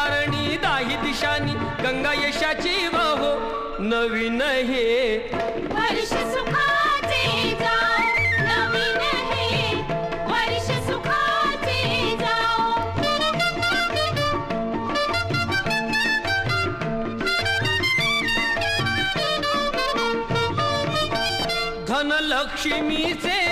तारणी दाही दिशांनी गंगा यशाची वाहो नवीन हे वर्ष सुखाचे जाओ नवीन हे वर्ष सुखाचे जाओ धनलक्ष्मीचे